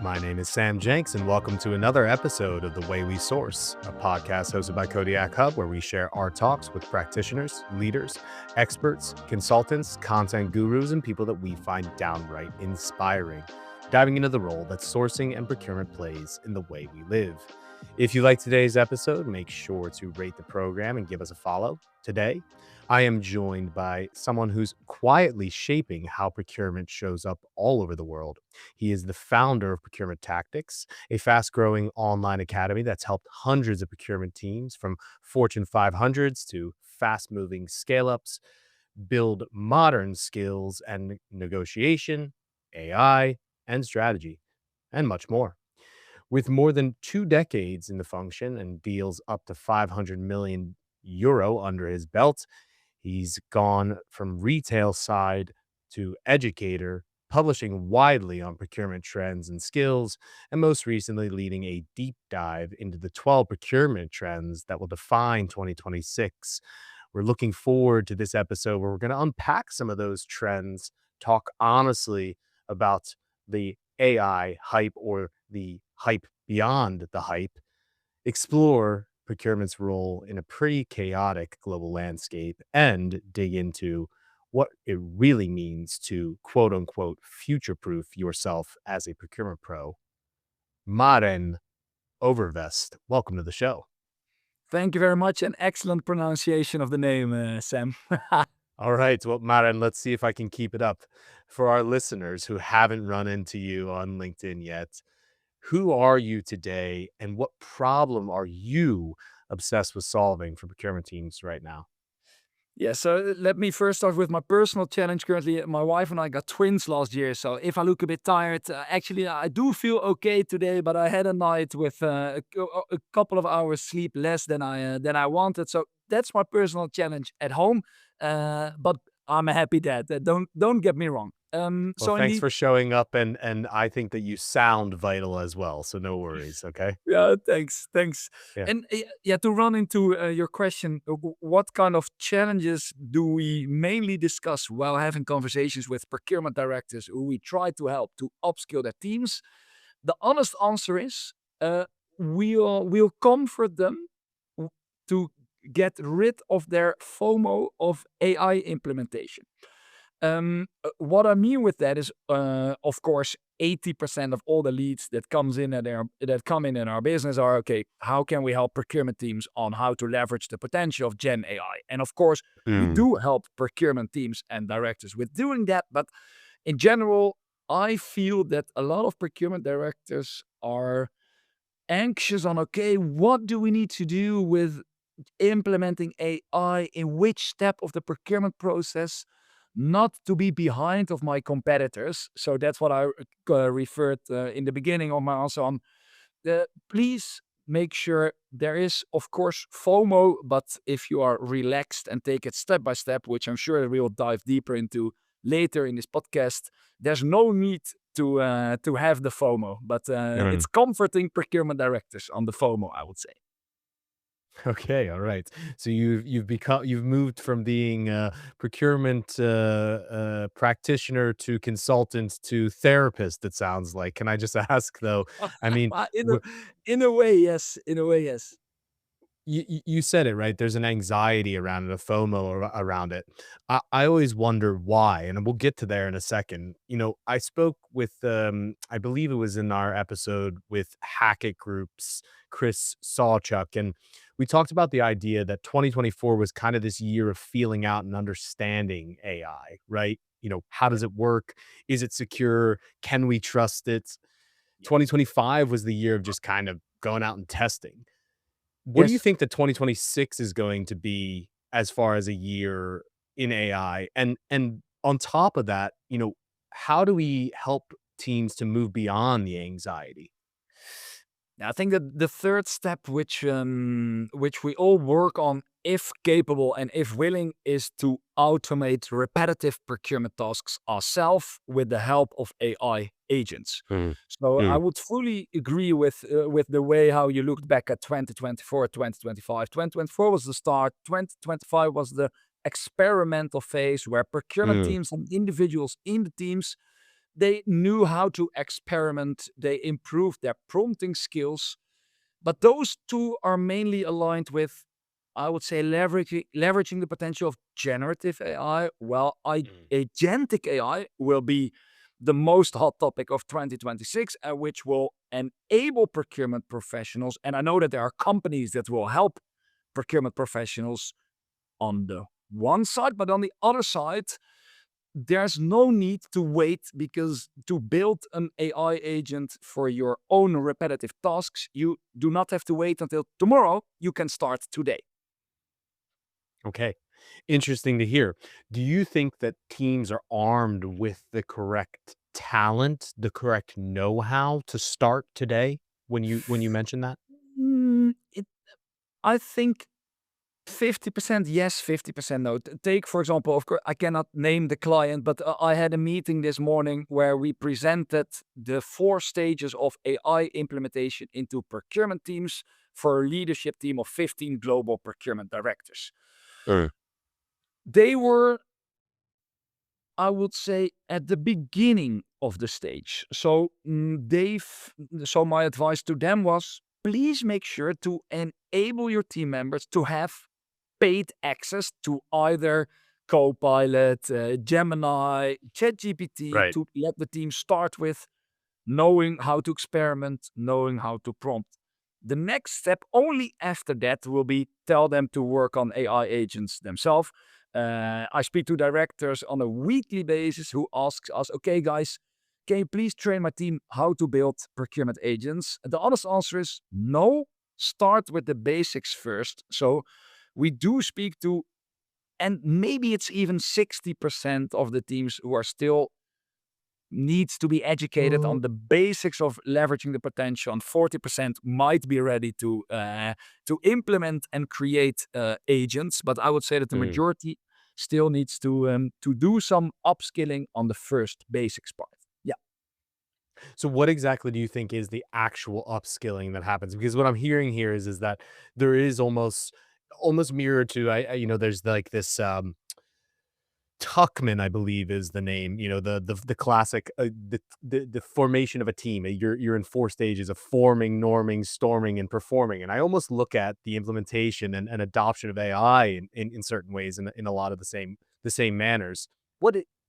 My name is Sam Jenks, and welcome to another episode of The Way We Source, a podcast hosted by Kodiak Hub, where we share our talks with practitioners, leaders, experts, consultants, content gurus, and people that we find downright inspiring, diving into the role that sourcing and procurement plays in the way we live. If you like today's episode, make sure to rate the program and give us a follow. Today, I am joined by someone who's quietly shaping how procurement shows up all over the world. He is the founder of Procurement Tactics, a fast-growing online academy that's helped hundreds of procurement teams from Fortune 500s to fast-moving scale-ups build modern skills and negotiation, AI, and strategy, and much more. With more than 2 decades in the function and deals up to 500 million euro under his belt, he's gone from retail side to educator, publishing widely on procurement trends and skills, and most recently leading a deep dive into the 12 procurement trends that will define 2026. We're looking forward to this episode where we're going to unpack some of those trends, talk honestly about the AI hype or the hype beyond the hype, explore procurement's role in a pretty chaotic global landscape, and dig into what it really means to quote unquote future proof yourself as a procurement pro. Marijn Overvest, welcome to the show. Thank you very much. An excellent pronunciation of the name, Sam. All right. Well, Marijn, let's see if I can keep it up. For our listeners who haven't run into you on LinkedIn yet, who are you today and what problem are you obsessed with solving for procurement teams right now? Yeah, so let me first start with my personal challenge. Currently, my wife and I got twins last year. So if I look a bit tired, actually, I do feel okay today. But I had a night with a couple of hours sleep less than I wanted. So that's my personal challenge at home. But I'm a happy dad. Don't get me wrong. Well, So thanks indeed, for showing up, and I think that you sound vital as well, so no worries, okay? yeah, thanks. Yeah. And yeah, to run into your question, what kind of challenges do we mainly discuss while having conversations with procurement directors who we try to help to upskill their teams? The honest answer is we'll comfort them to get rid of their FOMO of AI implementation. What I mean with that is, of course, 80% of all the leads that come in our business are okay. How can we help procurement teams on how to leverage the potential of Gen AI? And of course, we Mm. do help procurement teams and directors with doing that. But in general, I feel that a lot of procurement directors are anxious on okay, what do we need to do with implementing AI in which step of the procurement process, not to be behind of my competitors. So that's what I referred in the beginning of my answer on. Please make sure there is, of course, FOMO, but if you are relaxed and take it step by step, which I'm sure we will dive deeper into later in this podcast, there's no need to have the FOMO, but it's comforting procurement directors on the FOMO, I would say. Okay, all right. So you've moved from being a procurement practitioner to consultant to therapist. It sounds like. Can I just ask though? I mean, In a wh- in a way, yes. In a way, yes. you said it right. There's an anxiety around it, a FOMO around it. I always wonder why, and we'll get to there in a second. I spoke with, I believe it was in our episode with Hackett Group's Chris Sawchuk, and we talked about the idea that 2024 was kind of this year of feeling out and understanding AI, right? How Yeah. does it work? Is it secure? Can we trust it? Yeah. 2025 was the year of just kind of going out and testing. What do you Yes. think that 2026 is going to be as far as a year in AI? And on top of that, how do we help teams to move beyond the anxiety? I think that the third step, which we all work on, if capable and if willing, is to automate repetitive procurement tasks ourselves with the help of AI agents. Mm, So I mm, would fully agree with the way how you looked back at 2024, 2025. 2024 was the start. 2025 was the experimental phase where procurement mm, teams and individuals in the teams they knew how to experiment. They improved their prompting skills. But those two are mainly aligned with, I would say, leveraging the potential of generative AI. Well, Mm. agentic AI will be the most hot topic of 2026, which will enable procurement professionals. And I know that there are companies that will help procurement professionals on the one side, but on the other side, there's no need to wait, because to build an AI agent for your own repetitive tasks, you do not have to wait until tomorrow. You can start today. Okay. Interesting to hear. Do you think that teams are armed with the correct talent, the correct know-how to start today when you mention that? I think 50% yes, 50% no. Take, for example, of course, I cannot name the client, but I had a meeting this morning where we presented the 4 stages of AI implementation into procurement teams for a leadership team of 15 global procurement directors. Mm. They were, I would say, at the beginning of the stage. So so my advice to them was, please make sure to enable your team members to have paid access to either Copilot, Gemini, ChatGPT, Right. to let the team start with knowing how to experiment, knowing how to prompt. The next step, only after that, will be tell them to work on AI agents themselves. I speak to directors on a weekly basis who asks us, okay, guys, can you please train my team how to build procurement agents? The honest answer is no. Start with the basics first. So we do speak to, and maybe it's even 60% of the teams who are still needs to be educated on the basics of leveraging the potential, and 40% might be ready to implement and create agents. But I would say that the Mm. majority still needs to do some upskilling on the first basics part. Yeah. So what exactly do you think is the actual upskilling that happens? Because what I'm hearing here is that there is almost mirror to there's like this Tuckman, I believe, is the name. The classic the formation of a team. You're in 4 stages of forming, norming, storming, and performing. And I almost look at the implementation and adoption of AI in certain ways in a lot of the same manners.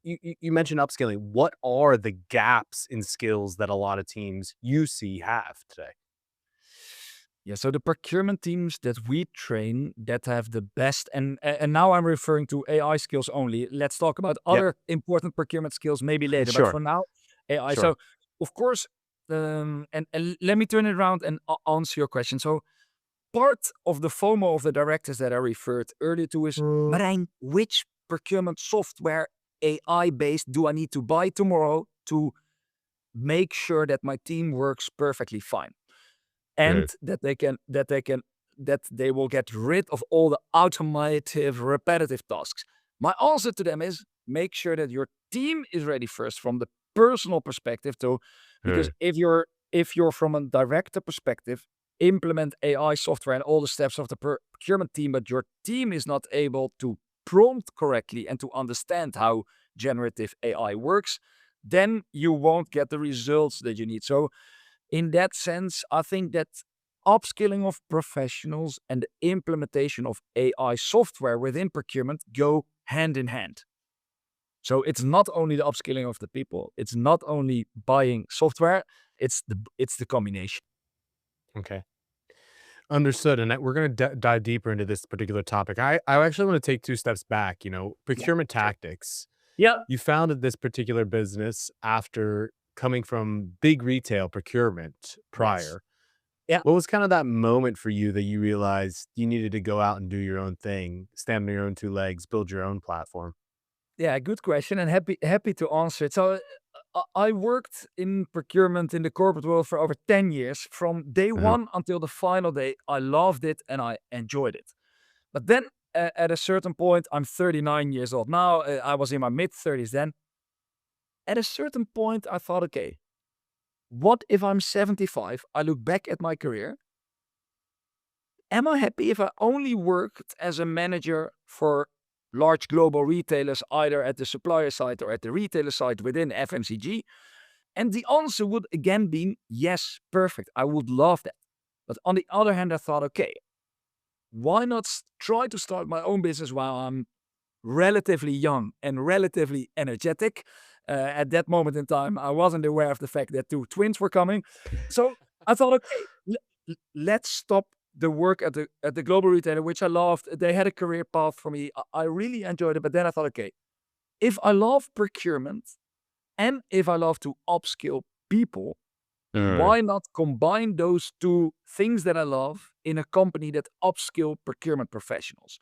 You mentioned upskilling. What are the gaps in skills that a lot of teams you see have today? Yeah, so the procurement teams that we train that have the best, and now I'm referring to AI skills only. Let's talk about Yep. other important procurement skills maybe later, but Sure. for now, AI. Sure. So, of course, and let me turn it around and answer your question. So, part of the FOMO of the directors that I referred earlier to is, Marijn, which procurement software AI based do I need to buy tomorrow to make sure that my team works perfectly fine? And Mm. that they will get rid of all the automative repetitive tasks. My answer to them is, make sure that your team is ready first from the personal perspective too, because Mm. if you're from a director perspective, implement AI software and all the steps of the procurement team, but your team is not able to prompt correctly and to understand how generative AI works, then you won't get the results that you need. So in that sense, I think that upskilling of professionals and the implementation of AI software within procurement go hand in hand. So it's not only the upskilling of the people, it's not only buying software, it's the combination. Okay. Understood. And we're going to dive deeper into this particular topic. I actually want to take 2 steps back. Yeah, Procurement sure. Tactics. Yeah, You founded this particular business after coming from big retail procurement yes. prior. Yeah. What was kind of that moment for you that you realized you needed to go out and do your own thing, stand on your own 2 legs, build your own platform? Yeah, good question, and happy to answer it. So I worked in procurement in the corporate world for over 10 years. From day Uh-huh. one until the final day, I loved it and I enjoyed it. But then at a certain point, I'm 39 years old now. I was in my mid 30s then. At a certain point, I thought, okay, what if I'm 75? I look back at my career. Am I happy if I only worked as a manager for large global retailers, either at the supplier side or at the retailer side within FMCG? And the answer would again be yes, perfect. I would love that. But on the other hand, I thought, okay, why not try to start my own business while I'm relatively young and relatively energetic? At that moment in time, I wasn't aware of the fact that 2 twins were coming. So I thought, okay, let's stop the work at the global retailer, which I loved. They had a career path for me. I really enjoyed it. But then I thought, okay, if I love procurement and if I love to upskill people, Mm. why not combine those two things that I love in a company that upskill procurement professionals?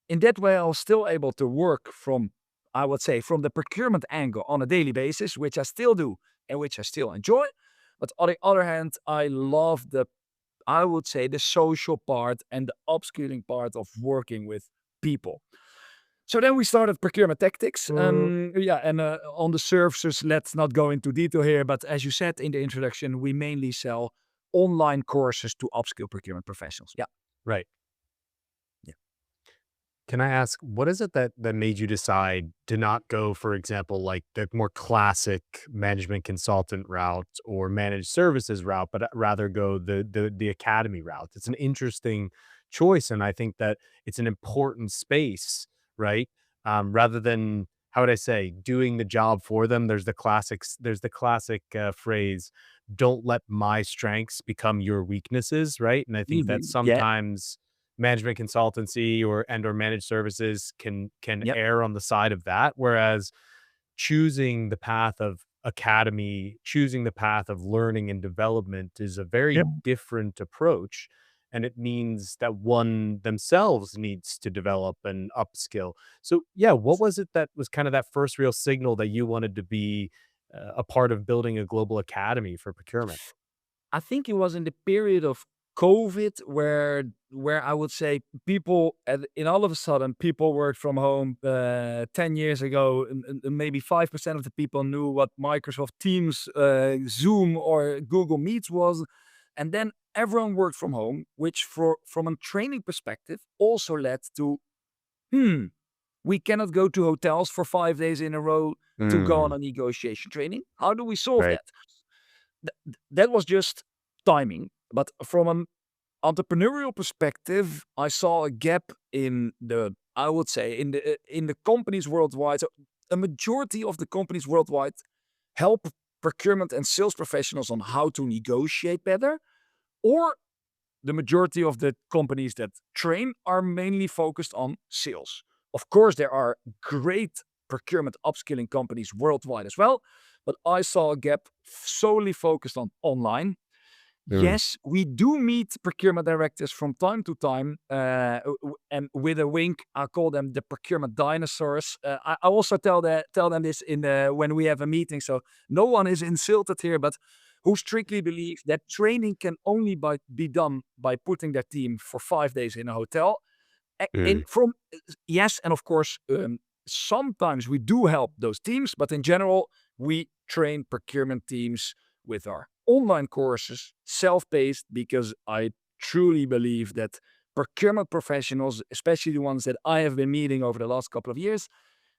In that way, I was still able to work from, I would say, from the procurement angle on a daily basis, which I still do and which I still enjoy. But on the other hand, I love the, I would say, the social part and the upskilling part of working with people. So then we started Procurement Tactics. And on the surfaces, let's not go into detail here, but as you said in the introduction, we mainly sell online courses to upskill procurement professionals. Yeah. Right. Yeah. Can I ask, what is it that made you decide to not go, for example, like the more classic management consultant route or managed services route, but rather go the academy route? It's an interesting choice, and I think that it's an important space, right? Rather than, how would I say, doing the job for them. There's the classic phrase, "Don't let my strengths become your weaknesses," right? And I think that Yeah. sometimes management consultancy or managed services can Yep. err on the side of that, whereas choosing the path of academy, choosing the path of learning and development is a very Yep. different approach, and it means that one themselves needs to develop and upskill. So yeah, what was it that was kind of that first real signal that you wanted to be a part of building a global academy for procurement? I think it was in the period of COVID where I would say people in all of a sudden people worked from home 10 years ago, and maybe 5% of the people knew what Microsoft Teams, Zoom or Google Meets was. And then everyone worked from home, which from a training perspective also led to, hmm, we cannot go to hotels for 5 days in a row to go on Mm, a negotiation training. How do we solve right. that? That was just timing. But from an entrepreneurial perspective, I saw a gap in the, I would say, in the companies worldwide. So a majority of the companies worldwide help procurement and sales professionals on how to negotiate better, or the majority of the companies that train are mainly focused on sales. Of course, there are great procurement upskilling companies worldwide as well, but I saw a gap solely focused on online. Mm, Yes, we do meet procurement directors from time to time, and with a wink, I call them the procurement dinosaurs. I also tell them this in when we have a meeting, so no one is insulted here, but who strictly believe that training can only be done by putting their team for 5 days in a hotel. mm, Yes, and of course, sometimes we do help those teams, but in general, we train procurement teams with our online courses, self-paced, because I truly believe that procurement professionals, especially the ones that I have been meeting over the last couple of years,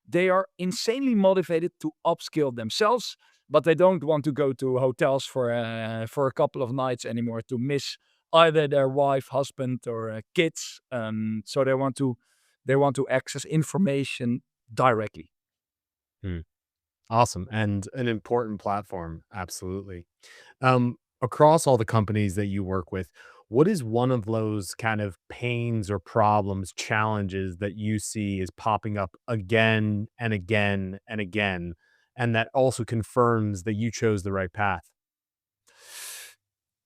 they are insanely motivated to upskill themselves, but they don't want to go to hotels for a couple of nights anymore to miss either their wife, husband, or kids. So they want to access information directly. mm. Awesome, and an important platform, absolutely. Across all the companies that you work with, what is one of those kind of pains or problems, challenges that you see is popping up again and again and again, and that also confirms that you chose the right path?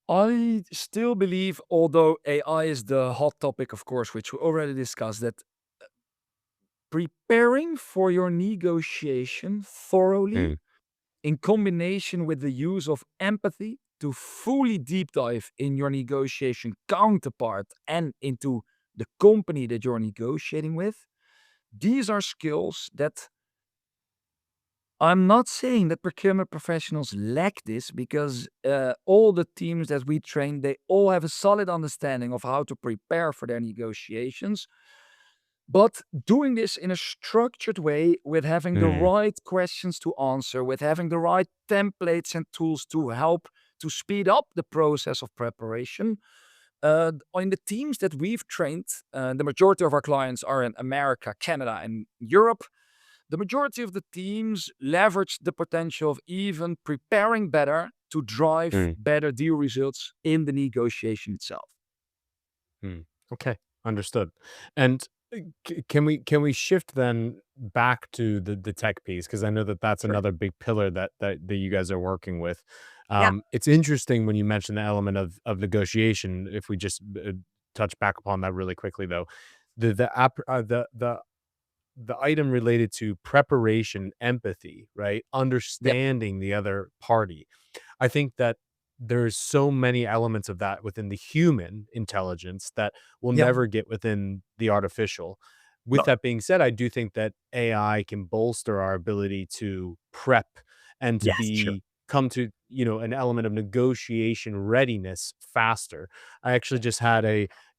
I still believe, although AI is the hot topic, of course, which we already discussed, that preparing for your negotiation thoroughly Mm, in combination with the use of empathy to fully deep dive in your negotiation counterpart and into the company that you're negotiating with, these are skills that I'm not saying that procurement professionals lack this, because all the teams that we train, they all have a solid understanding of how to prepare for their negotiations. But doing this in a structured way, with having the Mm, right questions to answer, with having the right templates and tools to help to speed up the process of preparation. In the teams that we've trained, the majority of our clients are in America, Canada, and Europe. The majority of the teams leverage the potential of even preparing better to drive mm, better deal results in the negotiation itself. mm. Okay, understood. And can we shift then back to the tech piece, because I know that that's Sure. another big pillar that you guys are working with. Yeah. It's interesting when you mention the element of negotiation. If we just touch back upon that really quickly, though, the app the item related to preparation, empathy, right? Yep. Understanding the other party. I think that there's so many elements of that within the human intelligence that will Yeah. never get within the artificial. With No. that being said, I do think that AI can bolster our ability to prep and to Yes. Sure. be come to, an element of negotiation readiness faster. I actually just had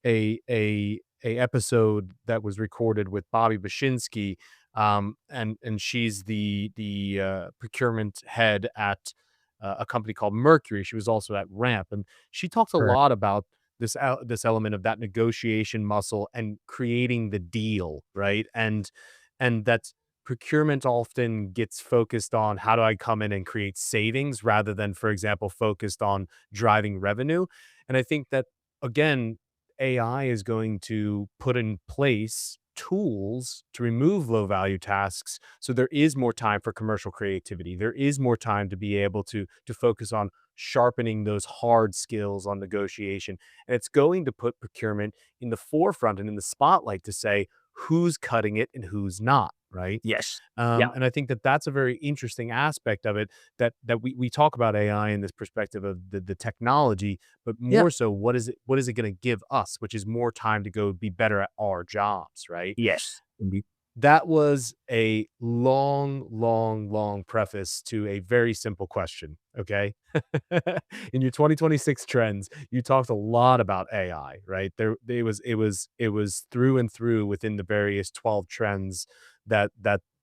a episode that was recorded with Bobby Bashinsky, and she's the procurement head at a company called Mercury. She was also at Ramp, and she talks a Correct. lot about this element of that negotiation muscle and creating the deal, right? And that procurement often gets focused on how do I come in and create savings rather than, for example, focused on driving revenue. And I think that again, AI is going to put in place tools to remove low value tasks, so there is more time for commercial creativity. There is more time to be able to focus on sharpening those hard skills on negotiation, and it's going to put procurement in the forefront and in the spotlight to say who's cutting it and who's not, right? Yes. Yeah. And I think that that's a very interesting aspect of it, that we talk about AI in this perspective of the technology, but Yeah. more so what is it going to give us, which is more time to go be better at our jobs, right? Yes. Indeed. That was a long, long, long preface to a very simple question. Okay. In your 2026 trends, you talked a lot about AI, right? It was through and through within the various 12 trends that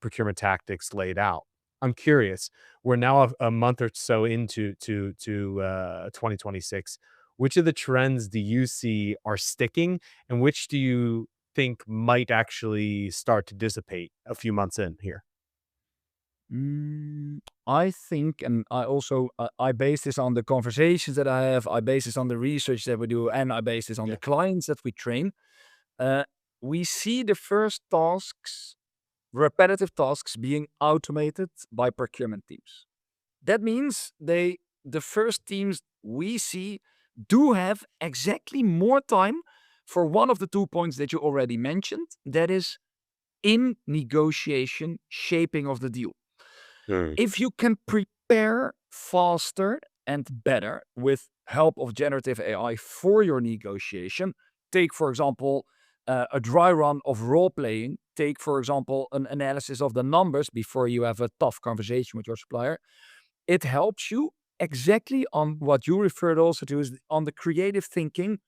Procurement Tactics laid out. I'm curious. We're now a month or so into to 2026. Which of the trends do you see are sticking, and which do you think might actually start to dissipate a few months in here? I think, and I also I base this on the conversations that I have. I base this on the research that we do, and I base this on the Yeah. clients that we train. Uh, we see the first tasks, repetitive tasks, being automated by procurement teams. That means the first teams we see do have exactly more time for one of the 2 points that you already mentioned. That is in negotiation, shaping of the deal. Mm, If you can prepare faster and better with help of generative AI for your negotiation, take for example a dry run of role playing, take for example an analysis of the numbers before you have a tough conversation with your supplier. It helps you exactly on what you referred also to, is on the creative thinking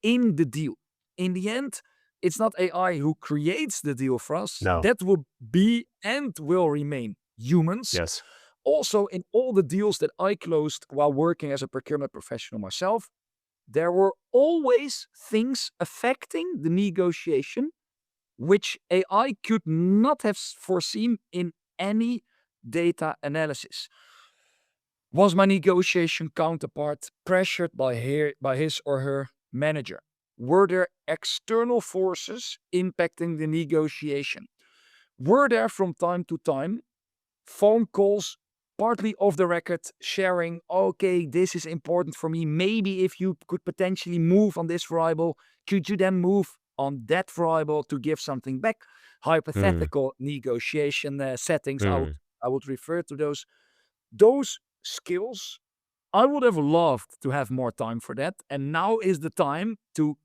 in the deal. In the end, it's not AI who creates the deal for us. no. That will be and will remain humans. Yes. Also, in all the deals that I closed while working as a procurement professional myself, there were always things affecting the negotiation which AI could not have foreseen in any data analysis. Was my negotiation counterpart pressured by his or her manager? Were there external forces impacting the negotiation? Were there from time to time phone calls, partly off the record, sharing, okay, this is important for me. Maybe if you could potentially move on this variable, could you then move on that variable to give something back? Mm, Hypothetical negotiation settings, mm, I would refer to those. Those skills, I would have loved to have more time for that. And now is the time to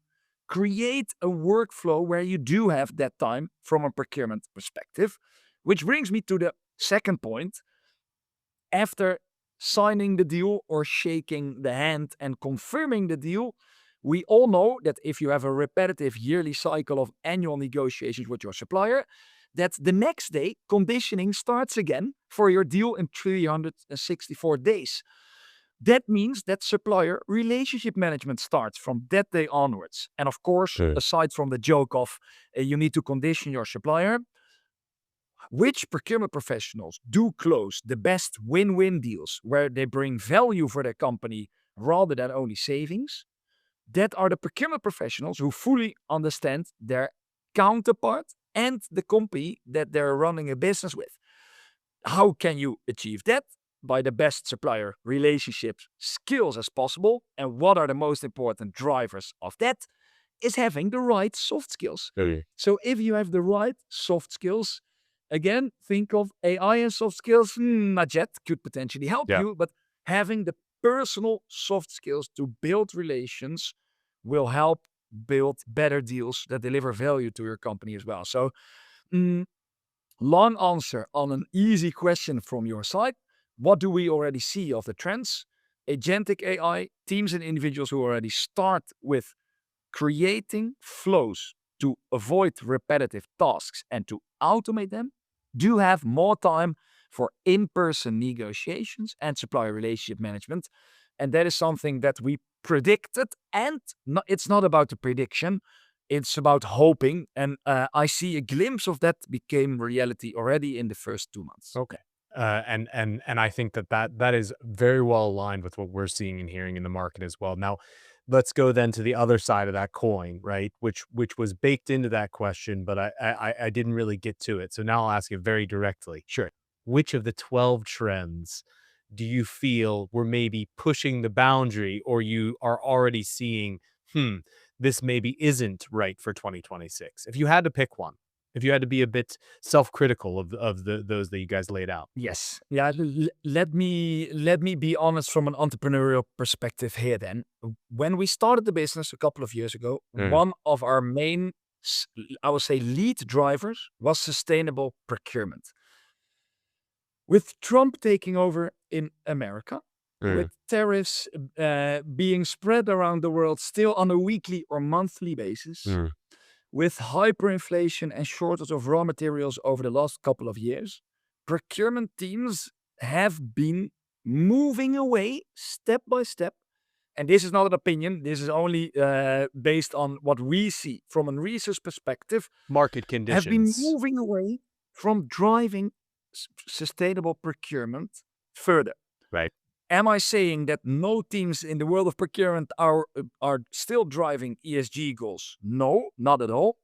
create a workflow where you do have that time from a procurement perspective. Which brings me to the second point. After signing the deal or shaking the hand and confirming the deal, We all know that if you have a repetitive yearly cycle of annual negotiations with your supplier, that the next day conditioning starts again for your deal in 364 days. That means that supplier relationship management starts from that day onwards. And of course, Sure. aside from the joke of you need to condition your supplier, which procurement professionals do close the best win-win deals where they bring value for their company rather than only savings? That are the procurement professionals who fully understand their counterpart and the company that they're running a business with. How can you achieve that? By the best supplier relationships skills as possible. And what are the most important drivers of that? Is having the right soft skills. Okay. So if you have the right soft skills, again, think of AI and soft skills, not yet, could potentially help Yeah. you, but having the personal soft skills to build relations will help build better deals that deliver value to your company as well. So, mm, long answer on an easy question from your side. What do we already see of the trends? Agentic AI, teams and individuals who already start with creating flows to avoid repetitive tasks and to automate them do have more time for in-person negotiations and supplier relationship management. And that is something that we predicted. And it's not about the prediction, it's about hoping. And I see a glimpse of that became reality already in the first 2 months. Okay. And I think that is very well aligned with what we're seeing and hearing in the market as well. Now, let's go then to the other side of that coin, right? Which was baked into that question, but I didn't really get to it. So now I'll ask you very directly. Sure. Which of the 12 trends do you feel were maybe pushing the boundary, or you are already seeing, this maybe isn't right for 2026? If you had to pick one, if you had to be a bit self-critical of those that you guys laid out. Yes. Yeah. Let me be honest from an entrepreneurial perspective here. Then, when we started the business a couple of years ago, Mm, one of our main, I would say, lead drivers was sustainable procurement. With Trump taking over in America, with mm, tariffs being spread around the world still on a weekly or monthly basis, mm, with hyperinflation and shortage of raw materials over the last couple of years, procurement teams have been moving away step by step. And this is not an opinion, this is only based on what we see from a research perspective, market have been conditions. moving away from driving sustainable procurement further. Right. Am I saying that no teams in the world of procurement are still driving ESG goals? No, not at all.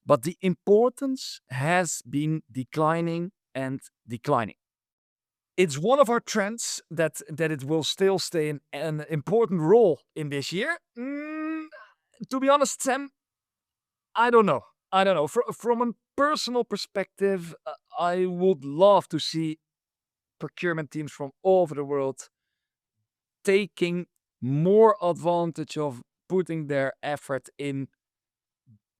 But the importance has been declining and declining. It's one of our trends that it will still stay an important role in this year. To be honest, Sam, I don't know. I don't know. From a personal perspective, I would love to see procurement teams from all over the world taking more advantage of putting their effort in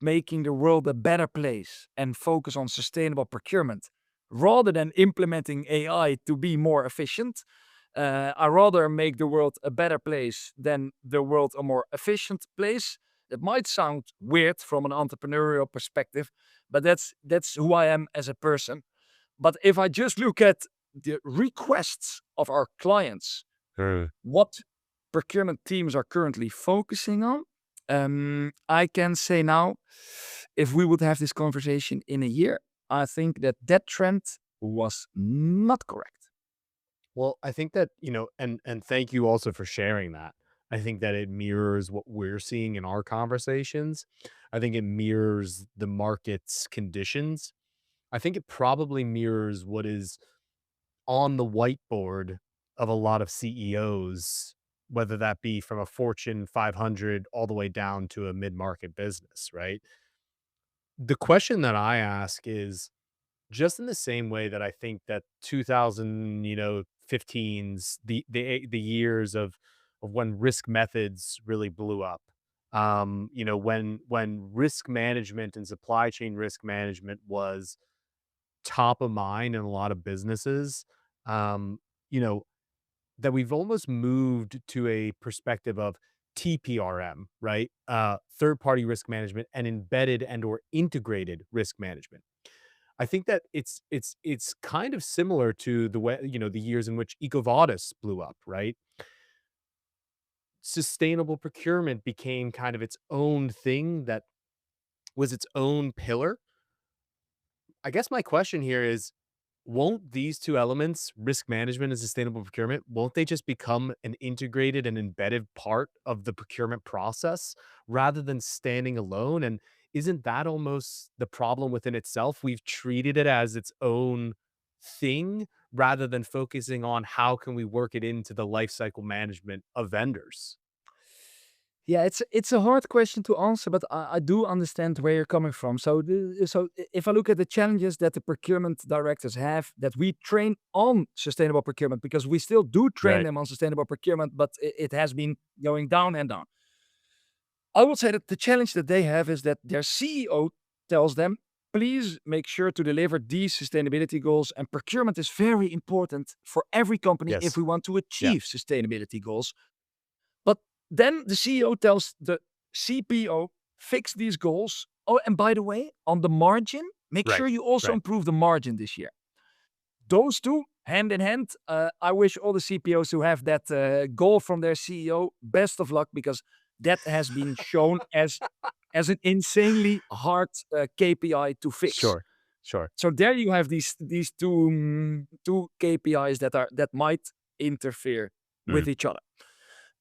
making the world a better place and focus on sustainable procurement rather than implementing AI to be more efficient. I rather make the world a better place than the world a more efficient place. It might sound weird from an entrepreneurial perspective, but that's who I am as a person. But if I just look at the requests of our clients, Mm. what procurement teams are currently focusing on, I can say now, if we would have this conversation in a year, I think that trend was not correct. Well, I think that, and thank you also for sharing that. I think that it mirrors what we're seeing in our conversations. I think it mirrors the market's conditions. I think it probably mirrors what is on the whiteboard of a lot of CEOs, whether that be from a Fortune 500 all the way down to a mid-market business, right? The question that I ask is, just in the same way that I think that 2000, 15's the years of when risk methods really blew up. When risk management and supply chain risk management was top of mind in a lot of businesses, um, you know, that we've almost moved to a perspective of TPRM, right? Third-party risk management and embedded and or integrated risk management. I think that it's kind of similar to the way, the years in which EcoVadis blew up, right? Sustainable procurement became kind of its own thing that was its own pillar. I guess my question here is, won't these two elements, risk management and sustainable procurement, won't they just become an integrated and embedded part of the procurement process rather than standing alone? And isn't that almost the problem within itself? We've treated it as its own thing rather than focusing on how can we work it into the life cycle management of vendors. Yeah, it's a hard question to answer, but I do understand where you're coming from. If I look at the challenges that the procurement directors have, that we train on sustainable procurement, because we still do train Right. them on sustainable procurement, but it has been going down and down. I would say that the challenge that they have is that their CEO tells them, please make sure to deliver these sustainability goals. And procurement is very important for every company if Yes. we want to Yeah. achieve sustainability goals. But then the CEO tells the CPO, fix these goals. Oh, and by the way, on the margin, make Right. sure you also Right. improve the margin this year. Those two, hand in hand, I wish all the CPOs who have that goal from their CEO best of luck, because that has been shown as an insanely hard KPI to fix. Sure. Sure. So there you have these two KPIs that might interfere Mm. with each other.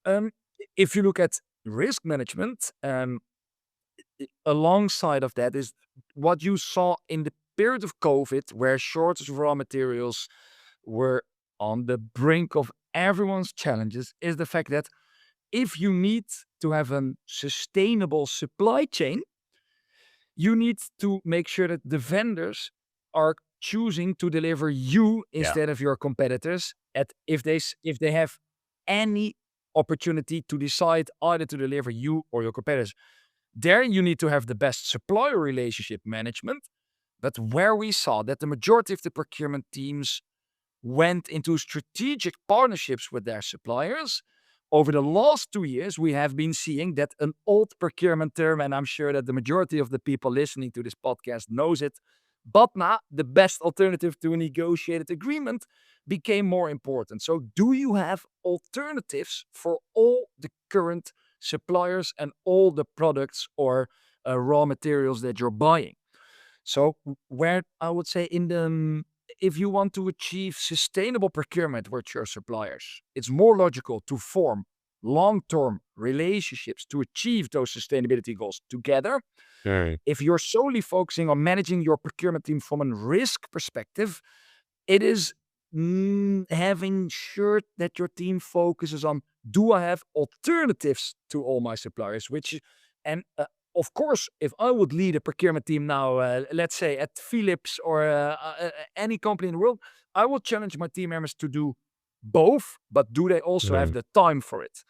Um, if you look at risk management, alongside of that is what you saw in the period of COVID, where shortage of raw materials were on the brink of everyone's challenges, is the fact that if you need to have a sustainable supply chain, you need to make sure that the vendors are choosing to deliver you Yeah. instead of your competitors. If they have any opportunity to decide either to deliver you or your competitors, there you need to have the best supplier relationship management. But where we saw that the majority of the procurement teams went into strategic partnerships with their suppliers, over the last 2 years, we have been seeing that an old procurement term, and I'm sure that the majority of the people listening to this podcast knows it, BATNA, the best alternative to a negotiated agreement, became more important. So do you have alternatives for all the current suppliers and all the products or raw materials that you're buying? So where I would say if you want to achieve sustainable procurement with your suppliers, it's more logical to form long-term relationships to achieve those sustainability goals together. Right. If you're solely focusing on managing your procurement team from a risk perspective, it is having sure that your team focuses on, do I have alternatives to all my suppliers? And of course, if I would lead a procurement team now, let's say at Philips or any company in the world, I will challenge my team members to do both, but do they also have Mm. the time for it?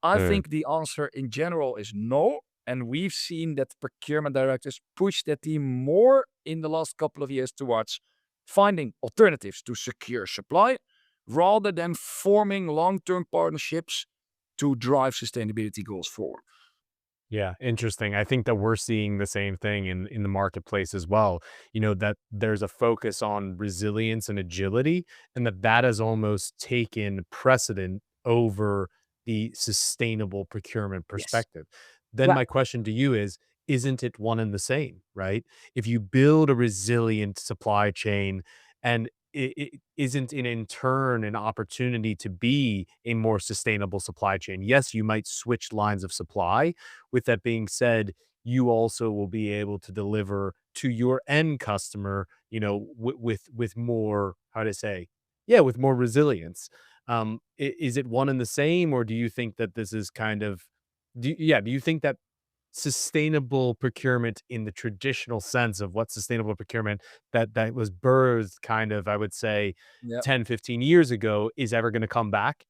I Mm. think the answer in general is no. And we've seen that procurement directors push their team more in the last couple of years towards finding alternatives to secure supply rather than forming long-term partnerships to drive sustainability goals forward. Yeah, interesting. I think that we're seeing the same thing in the marketplace as well. That there's a focus on resilience and agility, and that has almost taken precedent over the sustainable procurement Yes. perspective. Then Right. my question to you is, isn't it one and the same, right? If you build a resilient supply chain and it isn't in turn an opportunity to be a more sustainable supply chain. Yes, you might switch lines of supply. With that being said, you also will be able to deliver to your end customer, with more, how to say, yeah, with more resilience. Is it one and the same, or do you think that this is kind of, do you think that sustainable procurement in the traditional sense of what sustainable procurement that was birthed kind of, I would say, Yeah. 10, 15 years ago is ever going to come back?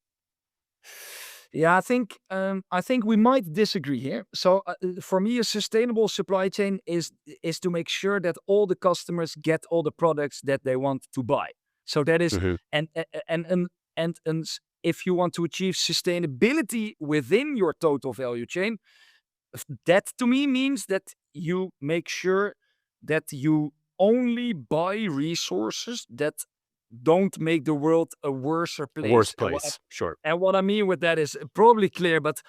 Yeah, I think we might disagree here. So for me, a sustainable supply chain is to make sure that all the customers get all the products that they want to buy. So that is Mhm. and a- and and and if you want to achieve sustainability within your total value chain, that to me means that you make sure that you only buy resources that don't make the world a worse place. Worst place. Sure. And what I mean with that is probably clear, but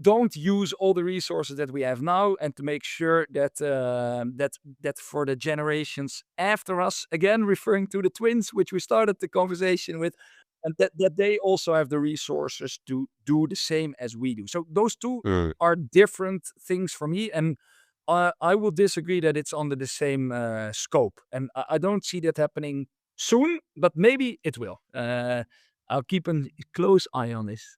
don't use all the resources that we have now, and to make sure that that for the generations after us, again referring to the twins, which we started the conversation with, and that they also have the resources to do the same as we do. So those two Mm. are different things for me, and I will disagree that it's under the same scope, and I don't see that happening soon, but maybe it will. I'll keep a close eye on this.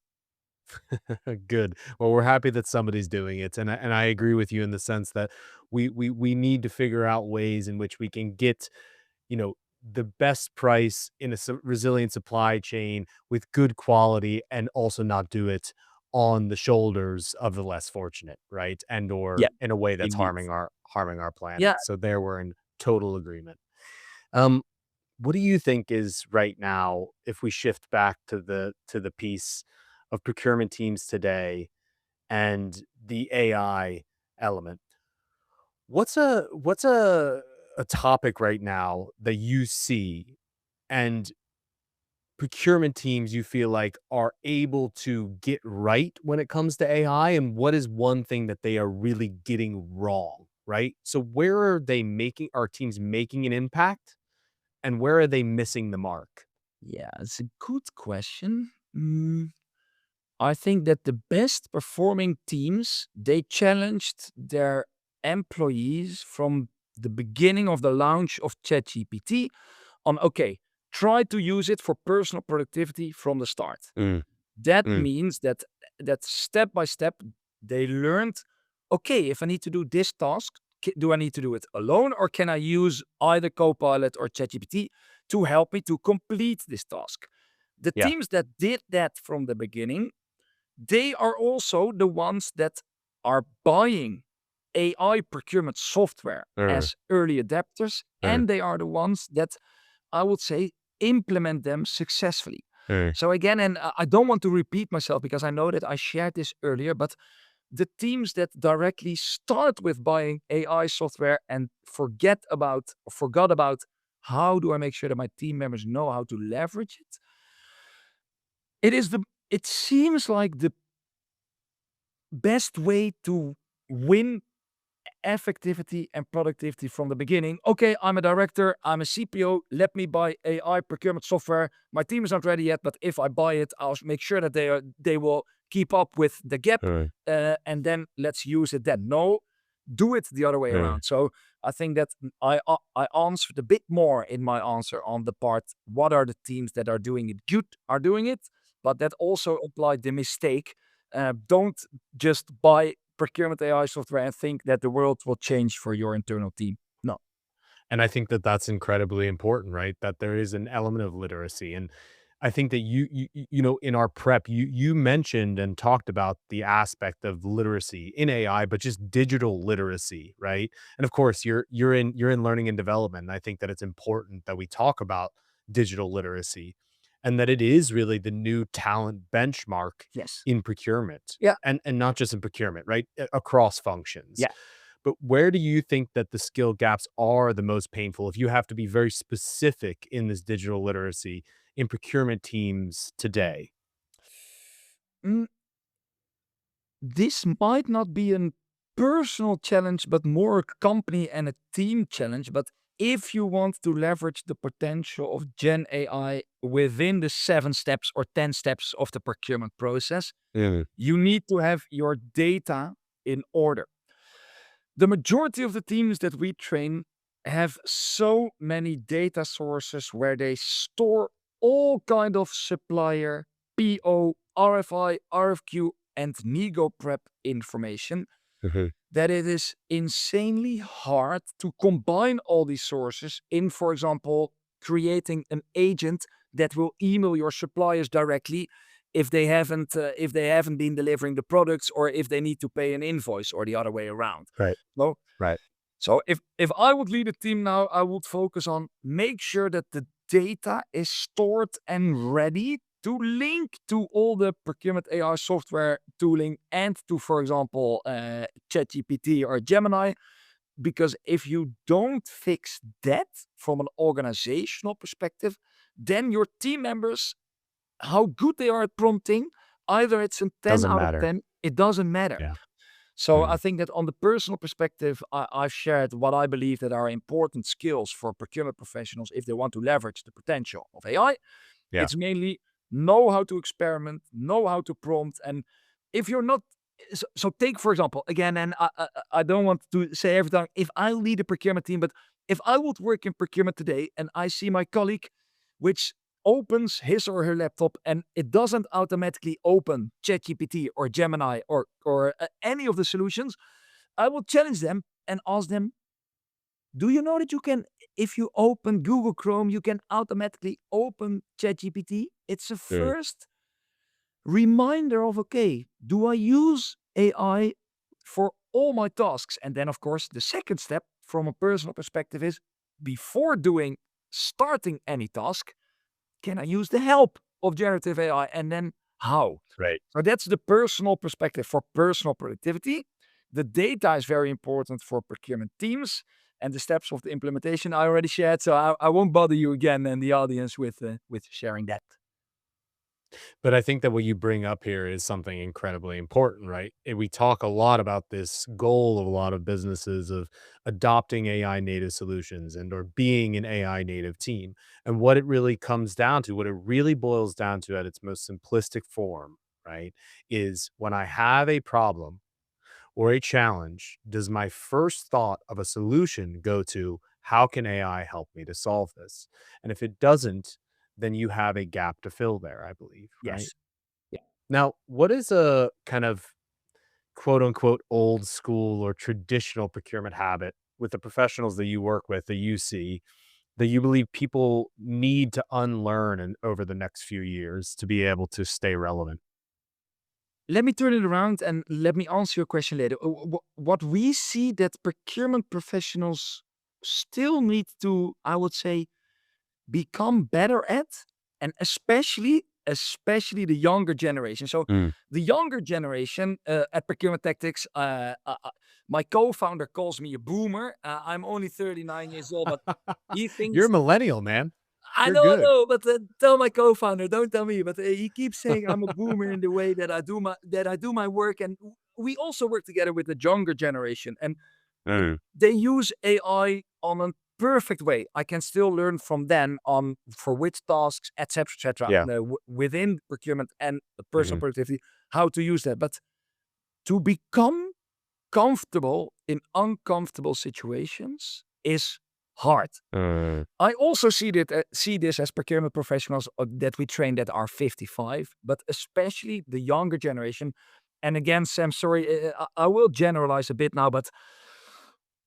Good. Well, we're happy that somebody's doing it, and I agree with you in the sense that we need to figure out ways in which we can get, the best price in a resilient supply chain with good quality, and also not do it on the shoulders of the less fortunate, right? And Yeah, or in a way that's indeed. harming our planet. Yeah, So there we're in total agreement. Um, what do you think is right now, if we shift back to the piece of procurement teams today and the AI element? What's a topic right now that you see and procurement teams you feel like are able to get right when it comes to AI, and what is one thing that they are really getting wrong, right? So where are teams making an impact, and where are they missing the mark? yeah, it's a good question. I think that the best performing teams, they challenged their employees from the beginning of the launch of ChatGPT on, okay, try to use it for personal productivity from the start. Mm, That mm, means that step by step they learned, okay, if I need to do this task, do I need to do it alone, or can I use either Copilot or ChatGPT to help me to complete this task? The yeah. teams that did that from the beginning, they are also the ones that are buying AI procurement software Uh, as early adapters, uh, and they are the ones that, I would say, implement them successfully. uh. So again, and I don't want to repeat myself because I know that I shared this earlier, but the teams that directly start with buying AI software and forgot about how do I make sure that my team members know how to leverage it, it seems like the best way to win effectivity and productivity from the beginning. Okay, I'm a director, I'm a CPO, let me buy AI procurement software. My team is not ready yet, but if I buy it, I'll make sure that they will keep up with the gap, Uh, and then let's use it then. No, do it the other way uh. around. So I think that I answered a bit more in my answer on the part, what are the teams that are doing it good are doing it, but that also applied the mistake. Don't just buy procurement AI software and think that the world will change for your internal team. No. And I think that that's incredibly important, right? That there is an element of literacy, and I think that in our prep, you mentioned and talked about the aspect of literacy in AI, but just digital literacy, right? And of course, you're in learning and development. And I think that it's important that we talk about digital literacy, and that it is really the new talent benchmark Yes. in procurement, Yeah. and not just in procurement, right? Across functions. Yeah. But where do you think that the skill gaps are the most painful, if you have to be very specific in this digital literacy in procurement teams today? Mm, this might not be a personal challenge, but more a company and a team challenge. But if you want to leverage the potential of Gen AI within the 7 steps or 10 steps of the procurement process, Mm, you need to have your data in order. The majority of the teams that we train have so many data sources where they store all kind of supplier, PO, RFI, RFQ, and nego prep information mhm, that it is insanely hard to combine all these sources in, for example, creating an agent that will email your suppliers directly if they haven't been delivering the products, or if they need to pay an invoice, or the other way around. right, So right. so if I would lead a team now, I would focus on make sure that the data is stored and ready to link to all the procurement AI software tooling and to, for example, ChatGPT or Gemini. Because if you don't fix that from an organizational perspective, then your team members, how good they are at prompting, either it's a 10 Doesn't out of matter. 10, it doesn't matter. Yeah. So I Mm. think that on the personal perspective, I've shared what I believe that are important skills for procurement professionals if they want to leverage the potential of AI. Yeah. It's mainly know how to experiment, know how to prompt. And if you're not, so take, for example, again, and I don't want to say every time, if I lead a procurement team, but if I would work in procurement today and I see my colleague, which opens his or her laptop and it doesn't automatically open ChatGPT or Gemini or any of the solutions, I will challenge them and ask them, do you know that you can, if you open Google Chrome, you can automatically open ChatGPT? It's a Mm. first reminder of, okay, do I use AI for all my tasks? And then, of course, the second step from a personal perspective is before starting any task, can I use the help of generative AI? And then how? Right. So that's the personal perspective for personal productivity. The data is very important for procurement teams, and the steps of the implementation I already shared. So I won't bother you again and the audience with sharing that. But I think that what you bring up here is something incredibly important, right? And we talk a lot about this goal of a lot of businesses of adopting AI native solutions and or being an AI native team. And what it really comes down to, what it really boils down to at its most simplistic form, right, is when I have a problem or a challenge, does my first thought of a solution go to how can AI help me to solve this? And if it doesn't, then you have a gap to fill there, I believe, right? Yes. Yeah. Now, what is a kind of quote unquote old school or traditional procurement habit with the professionals that you work with that you see that you believe people need to unlearn and over the next few years to be able to stay relevant? Let me turn it around and let me answer your question later. What we see that procurement professionals still need to, I would say, become better at, and especially the younger generation. So Mm. the younger generation at Procurement Tactics, my co-founder calls me a boomer. I'm only 39 years old, but he You're a thinks millennial, man. You're I good. know, but tell my co-founder, don't tell me. But he keeps saying I'm a boomer in the way that I do my work, and we also work together with the younger generation, and Mm. they use AI on a perfect way. I can still learn from them on for which tasks, etc., etc. Yeah. Within procurement and personal Mhm. productivity, how to use that. But to become comfortable in uncomfortable situations is hard. Mm. I also see this as procurement professionals that we train that are 55, but especially the younger generation. And again, Sam, sorry, I will generalize a bit now, but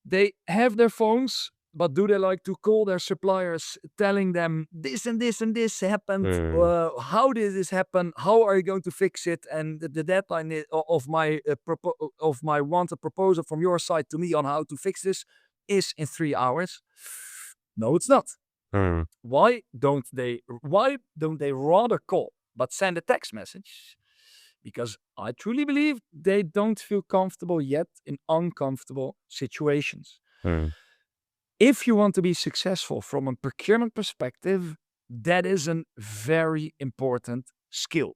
they have their phones, but do they like to call their suppliers telling them this and this and this happened? Mm. How did this happen? How are you going to fix it? And the deadline of my wanted proposal from your side to me on how to fix this is in 3 hours. No, it's not. Mm. Why don't they rather call but send a text message? Because I truly believe they don't feel comfortable yet in uncomfortable situations. Mm. If you want to be successful from a procurement perspective, that is a very important skill.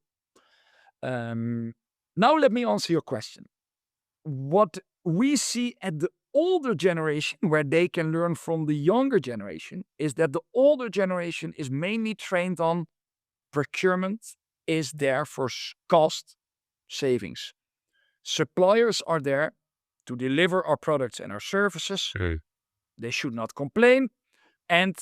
Um, Now, let me answer your question. What we see at the older generation, where they can learn from the younger generation, is that the older generation is mainly trained on procurement is there for cost savings. Suppliers are there to deliver our products and our services. Mm. They should not complain. And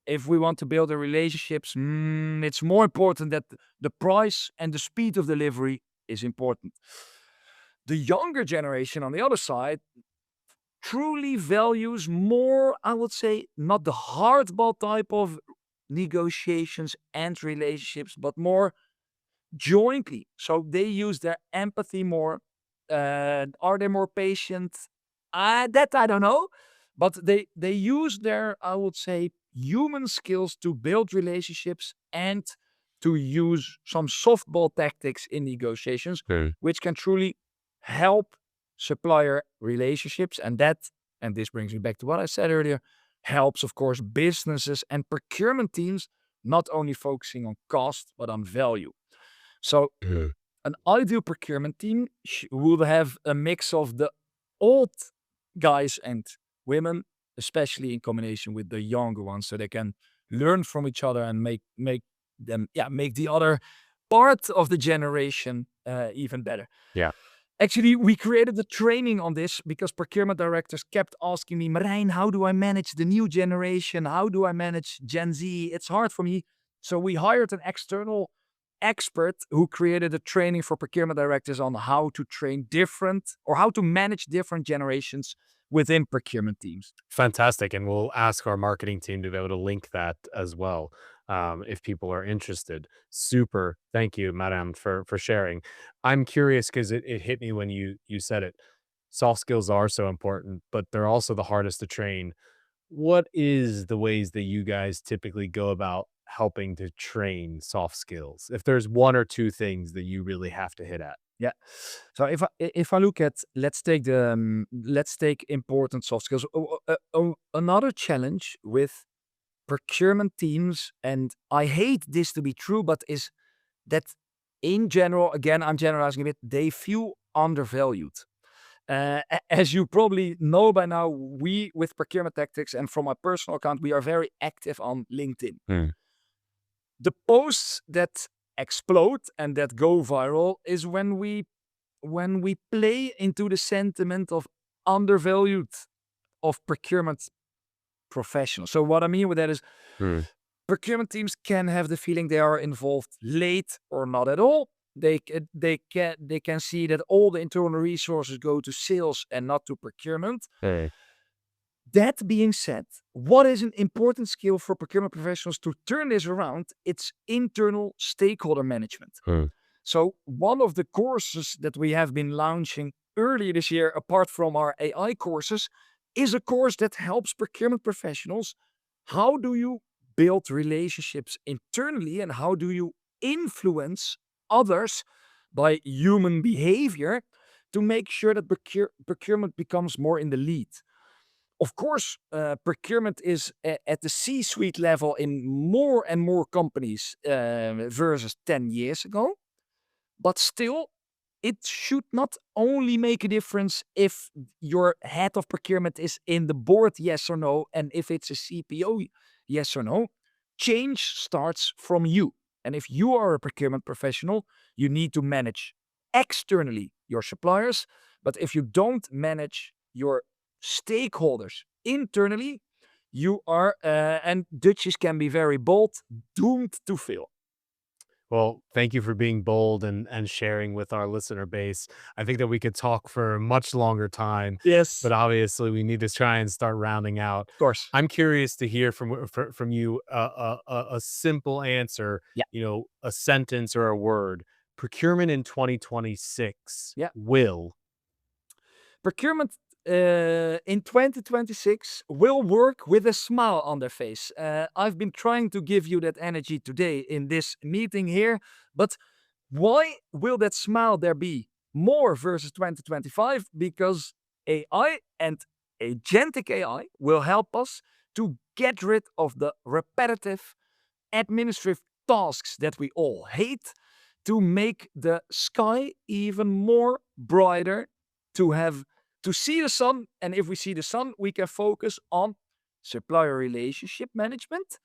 if we want to build the relationships, it's more important that the price and the speed of delivery is important. The younger generation, on the other side, truly values more, I would say, not the hardball type of negotiations and relationships, but more jointly. So they use their empathy more. Are they more patient? That I don't know. But they use their, I would say, human skills to build relationships and to use some softball tactics in negotiations, which can truly help supplier relationships. And this brings me back to what I said earlier, helps, of course, businesses and procurement teams not only focusing on cost, but on value. So an ideal procurement team will have a mix of the old guys and women, especially in combination with the younger ones, so they can learn from each other and make the other part of the generation even better. Yeah. Actually, we created a training on this because procurement directors kept asking me, Marijn, how do I manage the new generation? How do I manage Gen Z? It's hard for me. So we hired an external expert who created a training for procurement directors on how to train different or how to manage different generations within procurement teams. Fantastic. And we'll ask our marketing team to be able to link that as well, if people are interested. Super. Thank you, Madame, for sharing. I'm curious because it hit me when you said it. Soft skills are so important, but they're also the hardest to train. What is the ways that you guys typically go about helping to train soft skills? If there's one or two things that you really have to hit at. Yeah. So if I look at let's take important soft skills. Another challenge with procurement teams, and I hate this to be true, but is that in general, again, I'm generalizing a bit, they feel undervalued. As you probably know by now, we with Procurement Tactics and from my personal account, we are very active on LinkedIn. The posts that explode and that go viral is when we play into the sentiment of undervalued of procurement professionals. So what I mean with that is procurement teams can have the feeling they are involved late or not at all. They can see that all the internal resources go to sales and not to procurement. That being said, what is an important skill for procurement professionals to turn this around? It's internal stakeholder management. So one of the courses that we have been launching earlier this year, apart from our AI courses, is a course that helps procurement professionals. How do you build relationships internally and how do you influence others by human behavior to make sure that procurement becomes more in the lead? Of course, procurement is at the C-suite level in more and more companies versus 10 years ago. But still, it should not only make a difference if your head of procurement is in the board, yes or no, and if it's a CPO, yes or no. Change starts from you. And if you are a procurement professional, you need to manage externally your suppliers. But if you don't manage your stakeholders internally, you are, and Dutchies can be very bold, doomed to fail. Well, thank you for being bold and sharing with our listener base. I think that we could talk for a much longer time, Yes, but of obviously we need to try and start rounding out. course. I'm curious to hear from you a simple answer, Yeah. a sentence or a word. Procurement in 2026 Yeah. will. Procurement in 2026 will work with a smile on their face. I've been trying to give you that energy today in this meeting here, but why will that smile there be more versus 2025? Because AI and agentic AI will help us to get rid of the repetitive administrative tasks that we all hate, to make the sky even more brighter, to see the sun. And if we see the sun, we can focus on supplier relationship management,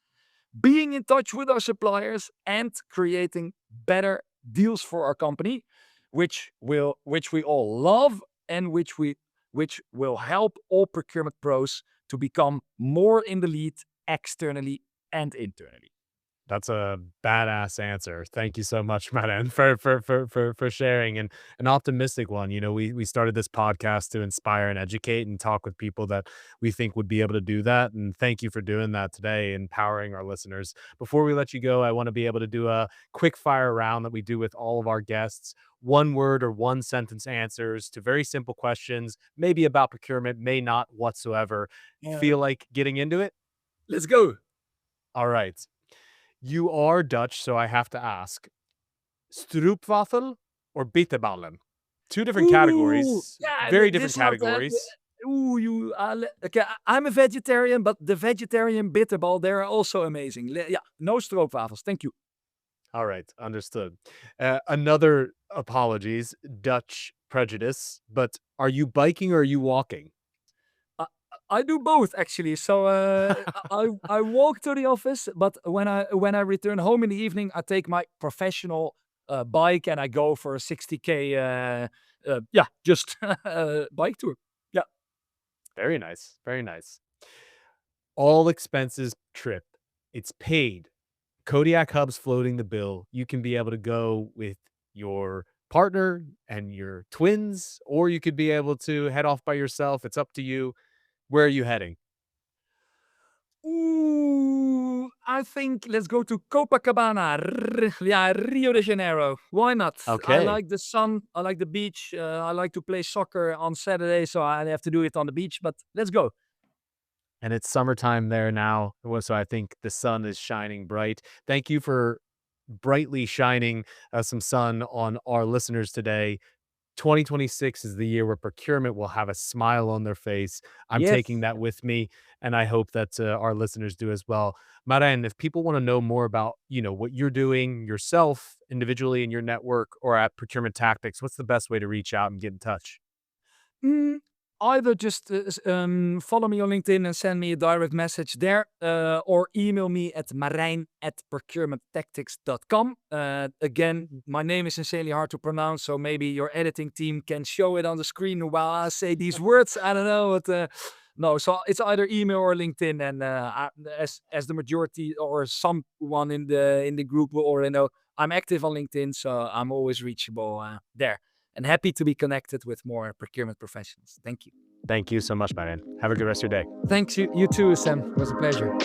being in touch with our suppliers, and creating better deals for our company, which we all love and which will help all procurement pros to become more in the lead externally and internally. That's a badass answer. Thank you so much, Madden, for sharing and an optimistic one. We started this podcast to inspire and educate and talk with people that we think would be able to do that. And thank you for doing that today, empowering our listeners. Before we let you go, I want to be able to do a quick fire round that we do with all of our guests. One word or one sentence answers to very simple questions, maybe about procurement, may not whatsoever. Yeah. Feel like getting into it? Let's go. All right. You are Dutch, so I have to ask: stroopwafel or bitterballen? Two different Ooh, categories, yeah, very different this one. categories. Ooh, okay. I'm a vegetarian, but the vegetarian bitterball, they're also amazing. Yeah, no stroopwafels. Thank you. All right, understood. Another apologies, Dutch prejudice, but are you biking or are you walking? I I do both actually. So I walk to the office, but when I return home in the evening, I take my professional bike and I go for a 60K yeah, just bike tour. Yeah. Very nice, very nice. All expenses trip. It's paid. Kodiak Hub's floating the bill. You can be able to go with your partner and your twins, or you could be able to head off by yourself. It's up to you. Where are you heading? Ooh, I think let's go to Copacabana. Yeah, Rio de Janeiro. Why not? I Okay. like the sun. I like the beach. I like to play soccer on Saturday, so I have to do it on the beach. But let's go. And it's summertime there now. So I think the sun is shining bright. Thank you for brightly shining some sun on our listeners today. 2026 is the year where procurement will have a smile on their face. I'm taking Yes. that with me, and I hope that our listeners do as well. Maren, if people want to know more about, what you're doing yourself individually in your network or at Procurement Tactics, what's the best way to reach out and get in touch? Mm, either just follow me on LinkedIn and send me a direct message there, or email me at marijn@procurementtactics.com. Again, my name is sincerely hard to pronounce, so maybe your editing team can show it on the screen while I say these words. I don't know, but no. So it's either email or LinkedIn, and as the majority or someone in the group will already know, I'm active on LinkedIn, so I'm always reachable there and happy to be connected with more procurement professionals. Thank you. Thank you so much, Maren. Have a good rest of your day. Thanks, you too, Sam. It was a pleasure.